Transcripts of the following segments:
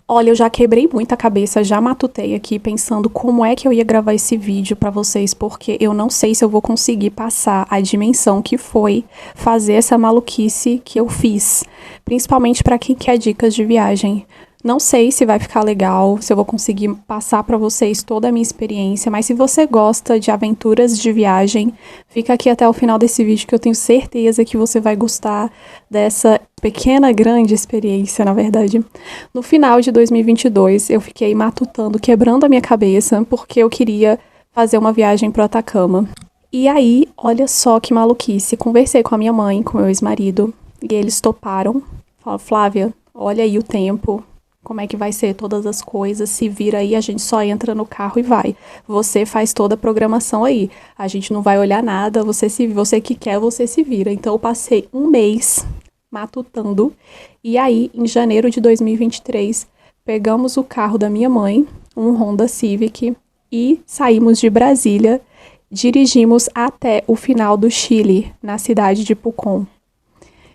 Olha, eu já quebrei muita cabeça, já matutei aqui pensando como é que eu ia gravar esse vídeo pra vocês, porque eu não sei se eu vou conseguir passar a dimensão que foi fazer essa maluquice que eu fiz, principalmente pra quem quer dicas de viagem. Não sei se vai ficar legal, se eu vou conseguir passar pra vocês toda a minha experiência, mas se você gosta de aventuras de viagem, fica aqui até o final desse vídeo que eu tenho certeza que você vai gostar dessa pequena, grande experiência, na verdade. No final de 2022, eu fiquei matutando, quebrando a minha cabeça, porque eu queria fazer uma viagem pro Atacama. E aí, olha só que maluquice, conversei com a minha mãe, com meu ex-marido, e eles toparam. Falaram, Flávia, olha aí o tempo, como é que vai ser todas as coisas, se vira aí, a gente só entra no carro e vai. Você faz toda a programação aí, a gente não vai olhar nada, você que quer, você se vira. Então eu passei um mês matutando, e aí, em janeiro de 2023, pegamos o carro da minha mãe, um Honda Civic, e saímos de Brasília, dirigimos até o final do Chile, na cidade de Pucón.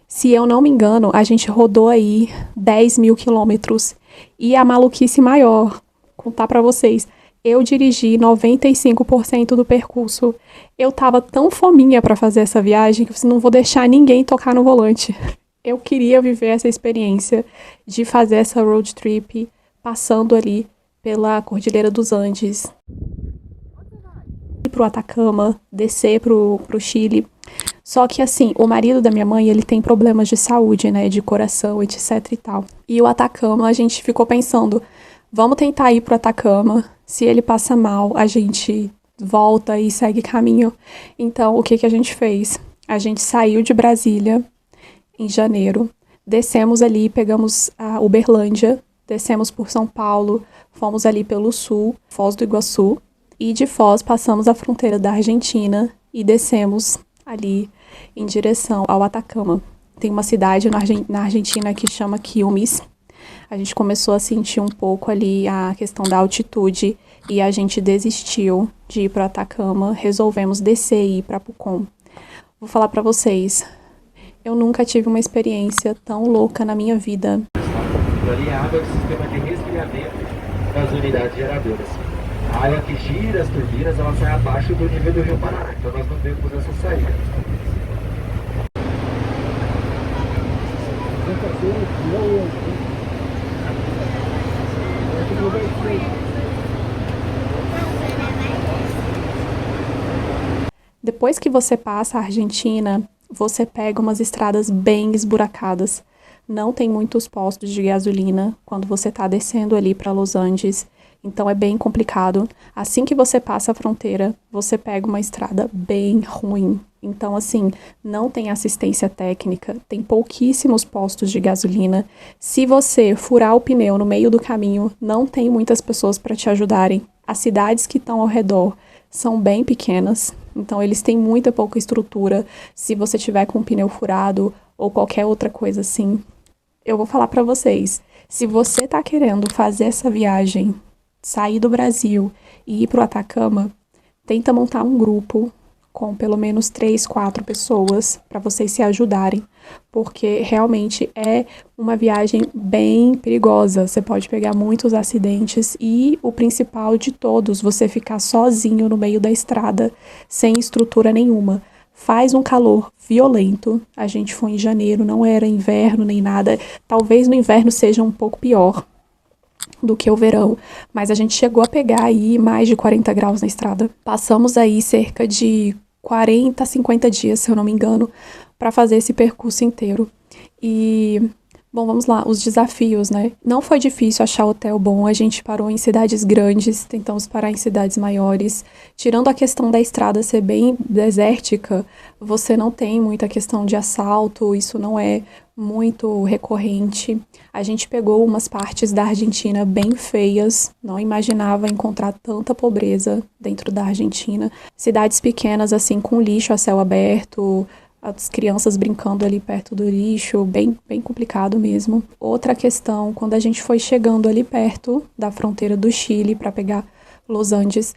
Se eu não me engano, a gente rodou aí 10 mil quilômetros. E a maluquice maior, contar pra vocês, eu dirigi 95% do percurso. Eu tava tão fominha pra fazer essa viagem que eu não vou deixar ninguém tocar no volante. Eu queria viver essa experiência de fazer essa road trip, passando ali pela Cordilheira dos Andes, ir pro Atacama, descer pro Chile. Só que assim, o marido da minha mãe, ele tem problemas de saúde, né, de coração, etc e tal. E o Atacama, a gente ficou pensando, vamos tentar ir pro Atacama, se ele passa mal, a gente volta e segue caminho. Então, o que que a gente fez? A gente saiu de Brasília em janeiro, descemos ali, pegamos a Uberlândia, descemos por São Paulo, fomos ali pelo sul, Foz do Iguaçu, e de Foz passamos a fronteira da Argentina e descemos ali em direção ao Atacama. Tem uma cidade na Argentina que chama Quilmes. A gente começou a sentir um pouco ali a questão da altitude e a gente desistiu de ir para o Atacama, resolvemos descer e ir para Pucón. Vou falar para vocês, eu nunca tive uma experiência tão louca na minha vida. Ali a água é o sistema de resfriamento das unidades geradoras. A água que gira as turbinas, ela sai abaixo do nível do Rio Paraná. Então nós não temos essa saída. Depois que você passa a Argentina, você pega umas estradas bem esburacadas. Não tem muitos postos de gasolina quando você está descendo ali para Los Angeles. Então é bem complicado. Assim que você passa a fronteira, você pega uma estrada bem ruim. Então, assim, não tem assistência técnica, tem pouquíssimos postos de gasolina. Se você furar o pneu no meio do caminho, não tem muitas pessoas para te ajudarem. As cidades que estão ao redor são bem pequenas, então eles têm muita pouca estrutura. Se você tiver com o pneu furado ou qualquer outra coisa assim, eu vou falar para vocês, se você tá querendo fazer essa viagem, sair do Brasil e ir pro Atacama, tenta montar um grupo com pelo menos 3, 4 pessoas para vocês se ajudarem, porque realmente é uma viagem bem perigosa. Você pode pegar muitos acidentes e o principal de todos, você ficar sozinho no meio da estrada, sem estrutura nenhuma. Faz um calor violento. A gente foi em janeiro, não era inverno nem nada. Talvez no inverno seja um pouco pior do que o verão, mas a gente chegou a pegar aí mais de 40 graus na estrada. Passamos aí cerca de 40 a 50 dias, se eu não me engano, para fazer esse percurso inteiro. E, bom, vamos lá, os desafios, né? Não foi difícil achar hotel bom, a gente parou em cidades grandes, tentamos parar em cidades maiores. Tirando a questão da estrada ser bem desértica, você não tem muita questão de assalto, isso não é muito recorrente. A gente pegou umas partes da Argentina bem feias, não imaginava encontrar tanta pobreza dentro da Argentina. Cidades pequenas, assim, com lixo a céu aberto, as crianças brincando ali perto do lixo, bem complicado mesmo. Outra questão, quando a gente foi chegando ali perto da fronteira do Chile para pegar Los Andes,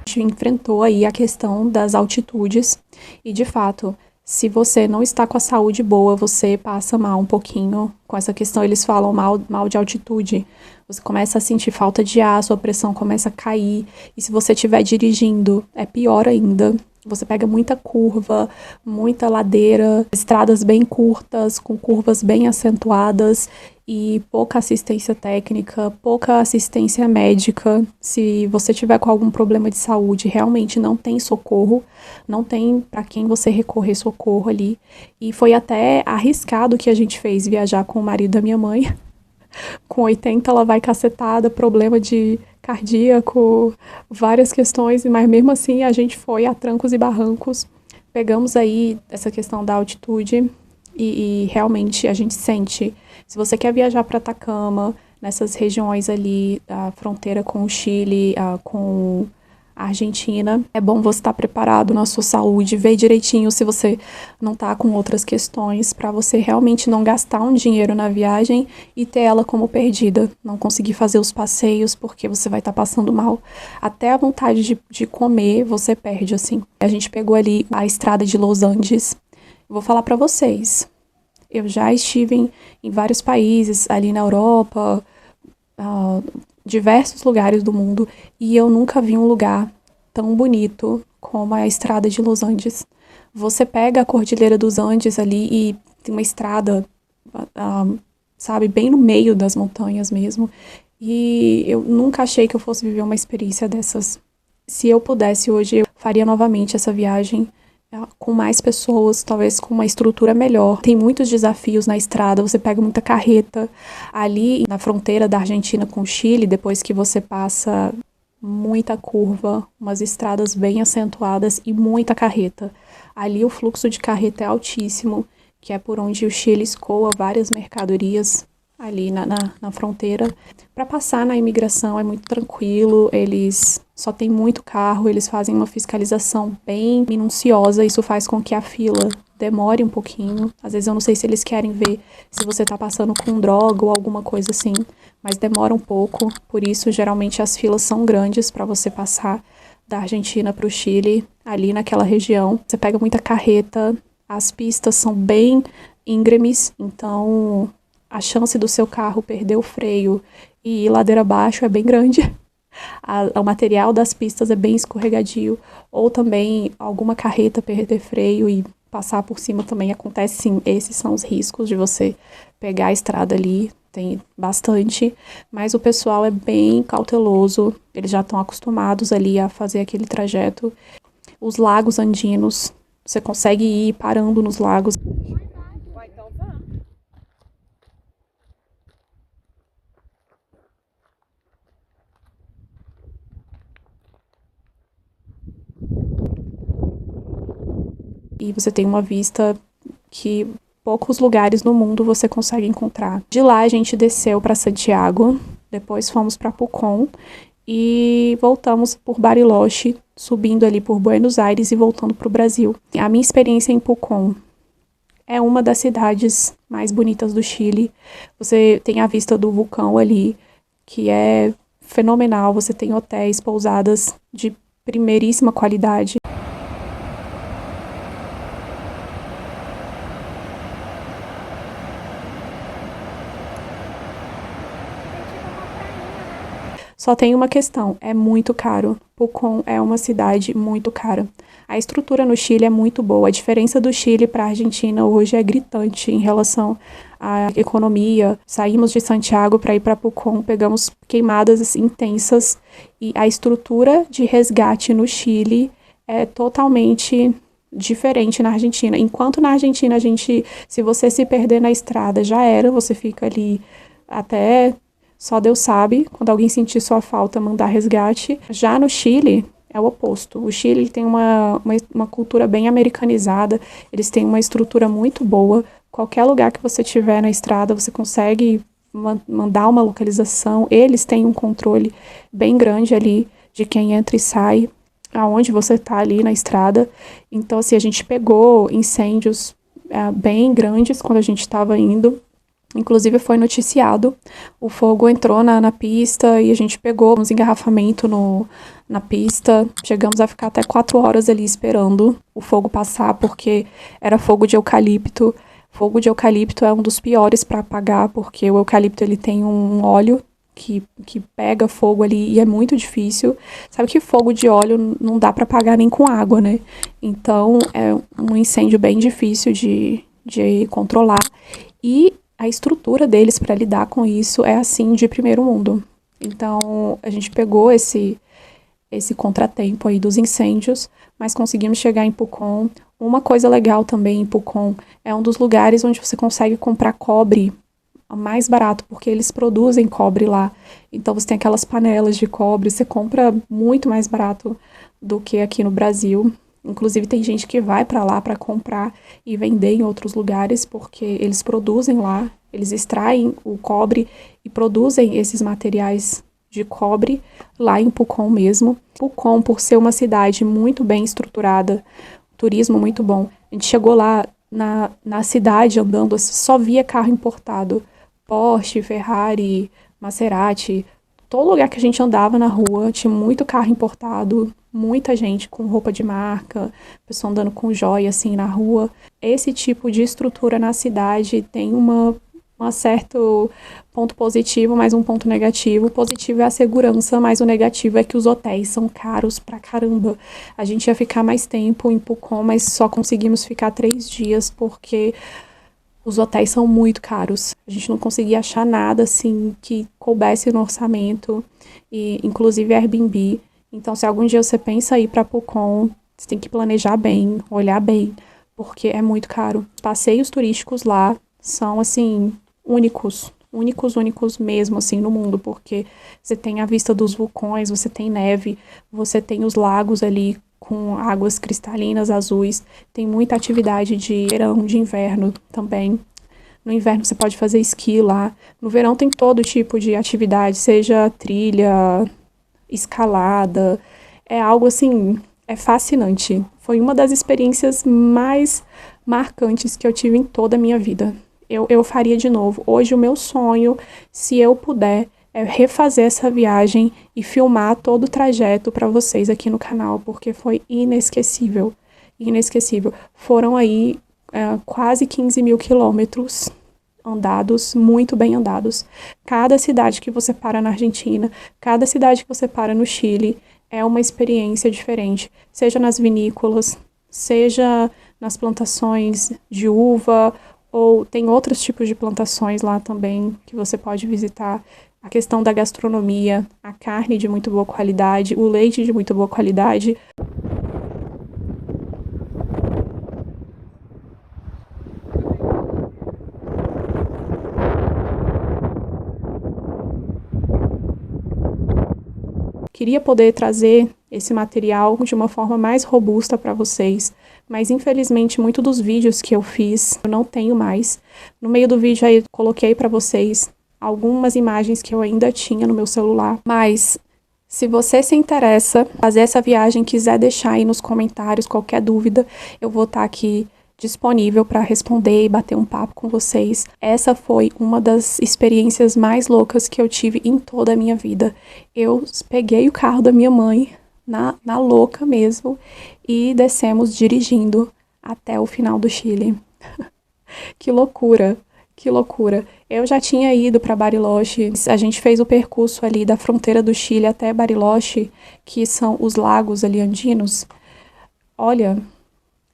gente enfrentou aí a questão das altitudes e, de fato, se você não está com a saúde boa, você passa mal um pouquinho com essa questão. Eles falam mal de altitude. Você começa a sentir falta de ar, sua pressão começa a cair. E se você estiver dirigindo, é pior ainda. Você pega muita curva, muita ladeira, estradas bem curtas, com curvas bem acentuadas e pouca assistência técnica, pouca assistência médica. Se você tiver com algum problema de saúde, realmente não tem socorro, não tem para quem você recorrer socorro ali. E foi até arriscado que a gente fez viajar com o marido da minha mãe. Com 80 ela vai cacetada, problema de cardíaco, várias questões, mas mesmo assim a gente foi a trancos e barrancos. Pegamos aí essa questão da altitude e realmente a gente sente. Se você quer viajar para Atacama, nessas regiões ali, a fronteira com o Chile, com a Argentina, é bom você estar preparado na sua saúde, ver direitinho se você não está com outras questões, para você realmente não gastar um dinheiro na viagem e ter ela como perdida, não conseguir fazer os passeios porque você vai estar passando mal. Até a vontade de comer você perde, assim. A gente pegou ali a estrada de Los Andes. Vou falar para vocês, eu já estive em vários países ali na Europa, diversos lugares do mundo, e eu nunca vi um lugar tão bonito como a estrada de Los Andes. Você pega a Cordilheira dos Andes ali e tem uma estrada, sabe, bem no meio das montanhas mesmo, e eu nunca achei que eu fosse viver uma experiência dessas. Se eu pudesse hoje, eu faria novamente essa viagem, com mais pessoas, talvez com uma estrutura melhor. Tem muitos desafios na estrada, você pega muita carreta. Ali na fronteira da Argentina com o Chile, depois que você passa muita curva, umas estradas bem acentuadas e muita carreta. Ali o fluxo de carreta é altíssimo, que é por onde o Chile escoa várias mercadorias ali na fronteira. Para passar na imigração é muito tranquilo, eles só tem muito carro, eles fazem uma fiscalização bem minuciosa, isso faz com que a fila demore um pouquinho. Às vezes eu não sei se eles querem ver se você tá passando com droga ou alguma coisa assim, mas demora um pouco, por isso geralmente as filas são grandes para você passar da Argentina para o Chile, ali naquela região. Você pega muita carreta, as pistas são bem íngremes, então a chance do seu carro perder o freio e ir ladeira abaixo é bem grande. O material das pistas é bem escorregadio, ou também alguma carreta perder freio e passar por cima também acontece, sim. Esses são os riscos de você pegar a estrada ali, tem bastante, mas o pessoal é bem cauteloso, eles já estão acostumados ali a fazer aquele trajeto. Os lagos andinos, você consegue ir parando nos lagos. E você tem uma vista que poucos lugares no mundo você consegue encontrar. De lá a gente desceu para Santiago, depois fomos para Pucón e voltamos por Bariloche, subindo ali por Buenos Aires e voltando para o Brasil. A minha experiência em Pucón é uma das cidades mais bonitas do Chile. Você tem a vista do vulcão ali, que é fenomenal. Você tem hotéis, pousadas de primeiríssima qualidade. Só tem uma questão, é muito caro. Pucón é uma cidade muito cara. A estrutura no Chile é muito boa. A diferença do Chile para a Argentina hoje é gritante em relação à economia. Saímos de Santiago para ir para Pucón, pegamos queimadas intensas e a estrutura de resgate no Chile é totalmente diferente na Argentina. Enquanto na Argentina se você se perder na estrada, já era, você fica ali até só Deus sabe, quando alguém sentir sua falta, mandar resgate. Já no Chile, é o oposto. O Chile tem uma cultura bem americanizada, eles têm uma estrutura muito boa. Qualquer lugar que você tiver na estrada, você consegue mandar uma localização. Eles têm um controle bem grande ali de quem entra e sai, aonde você está ali na estrada. Então, assim, a gente pegou incêndios bem grandes quando a gente estava indo. Inclusive foi noticiado, o fogo entrou na pista e a gente pegou uns engarrafamentos na pista. Chegamos a ficar até 4 horas ali esperando o fogo passar, porque era fogo de eucalipto. Fogo de eucalipto é um dos piores para apagar, porque o eucalipto ele tem um óleo que pega fogo ali e é muito difícil. Sabe que fogo de óleo não dá para apagar nem com água, né? Então é um incêndio bem difícil de controlar. E a estrutura deles para lidar com isso é assim de primeiro mundo. Então, a gente pegou esse contratempo aí dos incêndios, mas conseguimos chegar em Pucón. Uma coisa legal também em Pucón é um dos lugares onde você consegue comprar cobre mais barato, porque eles produzem cobre lá. Então, você tem aquelas panelas de cobre, você compra muito mais barato do que aqui no Brasil. Inclusive, tem gente que vai para lá para comprar e vender em outros lugares, porque eles produzem lá, eles extraem o cobre e produzem esses materiais de cobre lá em Pucón mesmo. Pucón, por ser uma cidade muito bem estruturada, turismo muito bom, a gente chegou lá na cidade andando, só via carro importado, Porsche, Ferrari, Maserati. Todo lugar que a gente andava na rua tinha muito carro importado, muita gente com roupa de marca, pessoa andando com joia assim na rua. Esse tipo de estrutura na cidade tem um certo ponto positivo, mas um ponto negativo. O positivo é a segurança, mas o negativo é que os hotéis são caros pra caramba. A gente ia ficar mais tempo em Pucón, mas só conseguimos ficar 3 dias porque os hotéis são muito caros. A gente não conseguia achar nada assim que coubesse no orçamento, e inclusive Airbnb. Então, se algum dia você pensa em ir para Pucón, você tem que planejar bem, olhar bem, porque é muito caro. Passeios turísticos lá são assim únicos mesmo assim no mundo, porque você tem a vista dos vulcões, você tem neve, você tem os lagos ali com águas cristalinas azuis, tem muita atividade de verão, de inverno também. No inverno você pode fazer esqui lá. No verão tem todo tipo de atividade, seja trilha, escalada. É algo assim, é fascinante. Foi uma das experiências mais marcantes que eu tive em toda a minha vida. Eu faria de novo. Hoje o meu sonho, se eu puder, é refazer essa viagem e filmar todo o trajeto para vocês aqui no canal, porque foi inesquecível. Inesquecível. Foram aí quase 15 mil quilômetros andados, muito bem andados. Cada cidade que você para na Argentina, cada cidade que você para no Chile, é uma experiência diferente. Seja nas vinícolas, seja nas plantações de uva, ou tem outros tipos de plantações lá também que você pode visitar. A questão da gastronomia, a carne de muito boa qualidade, o leite de muito boa qualidade. Queria poder trazer esse material de uma forma mais robusta para vocês, mas infelizmente muitos dos vídeos que eu fiz eu não tenho mais. No meio do vídeo aí coloquei para vocês algumas imagens que eu ainda tinha no meu celular, mas se você se interessa em fazer essa viagem, quiser deixar aí nos comentários qualquer dúvida, eu vou estar aqui disponível para responder e bater um papo com vocês. Essa foi uma das experiências mais loucas que eu tive em toda a minha vida. Eu peguei o carro da minha mãe, na louca mesmo, e descemos dirigindo até o final do Chile. Que loucura, que loucura. Eu já tinha ido para Bariloche, a gente fez o percurso ali da fronteira do Chile até Bariloche, que são os lagos ali andinos. Olha,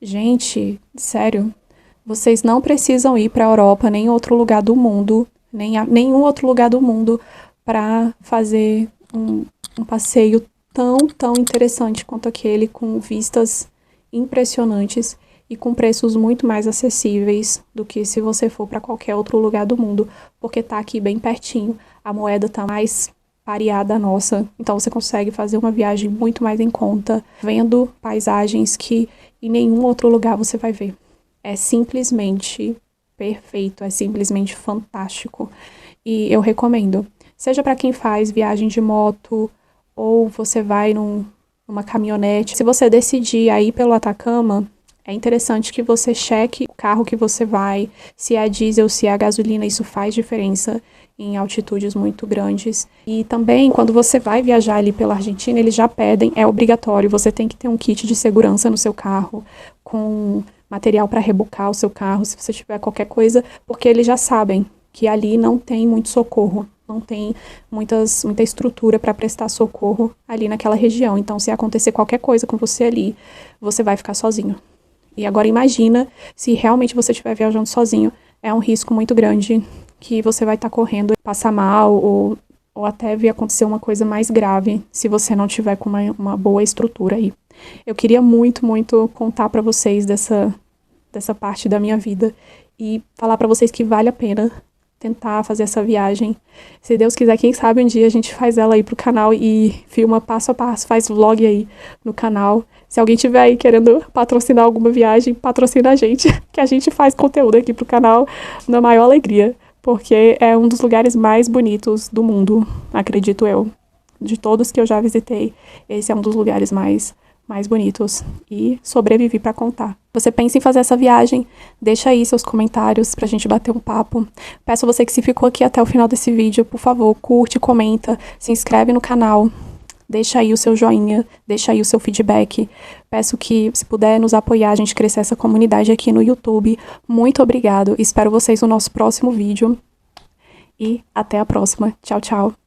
gente, sério, vocês não precisam ir para a Europa, nem outro lugar do mundo, nenhum outro lugar do mundo para fazer um passeio tão interessante quanto aquele, com vistas impressionantes e com preços muito mais acessíveis do que se você for para qualquer outro lugar do mundo, porque tá aqui bem pertinho, a moeda tá mais pareada à nossa, então você consegue fazer uma viagem muito mais em conta, vendo paisagens que em nenhum outro lugar você vai ver. É simplesmente perfeito, é simplesmente fantástico, e eu recomendo, seja para quem faz viagem de moto, ou você vai numa caminhonete. Se você decidir ir pelo Atacama, É interessante que você cheque o carro que você vai, se é a diesel, se é a gasolina, isso faz diferença em altitudes muito grandes. E também, quando você vai viajar ali pela Argentina, eles já pedem, é obrigatório, você tem que ter um kit de segurança no seu carro, com material para rebocar o seu carro, se você tiver qualquer coisa, porque eles já sabem que ali não tem muito socorro, não tem muita estrutura para prestar socorro ali naquela região. Então, se acontecer qualquer coisa com você ali, você vai ficar sozinho. E agora imagina se realmente você estiver viajando sozinho, é um risco muito grande que você vai estar correndo, passar mal ou até vir acontecer uma coisa mais grave se você não tiver com uma boa estrutura aí. Eu queria muito, muito contar para vocês dessa parte da minha vida e falar para vocês que vale a pena tentar fazer essa viagem. Se Deus quiser, quem sabe um dia a gente faz ela aí pro canal e filma passo a passo, faz vlog aí no canal. Se alguém tiver aí querendo patrocinar alguma viagem, patrocina a gente, que a gente faz conteúdo aqui pro canal na maior alegria, porque é um dos lugares mais bonitos do mundo, acredito eu. De todos que eu já visitei, esse é um dos lugares mais bonitos e sobrevivi para contar. Você pensa em fazer essa viagem? Deixa aí seus comentários pra gente bater um papo. Peço a você que se ficou aqui até o final desse vídeo, por favor, curte, comenta, se inscreve no canal, deixa aí o seu joinha, deixa aí o seu feedback. Peço que, se puder, nos apoiar, a gente crescer essa comunidade aqui no YouTube. Muito obrigado, espero vocês no nosso próximo vídeo e até a próxima. Tchau, tchau.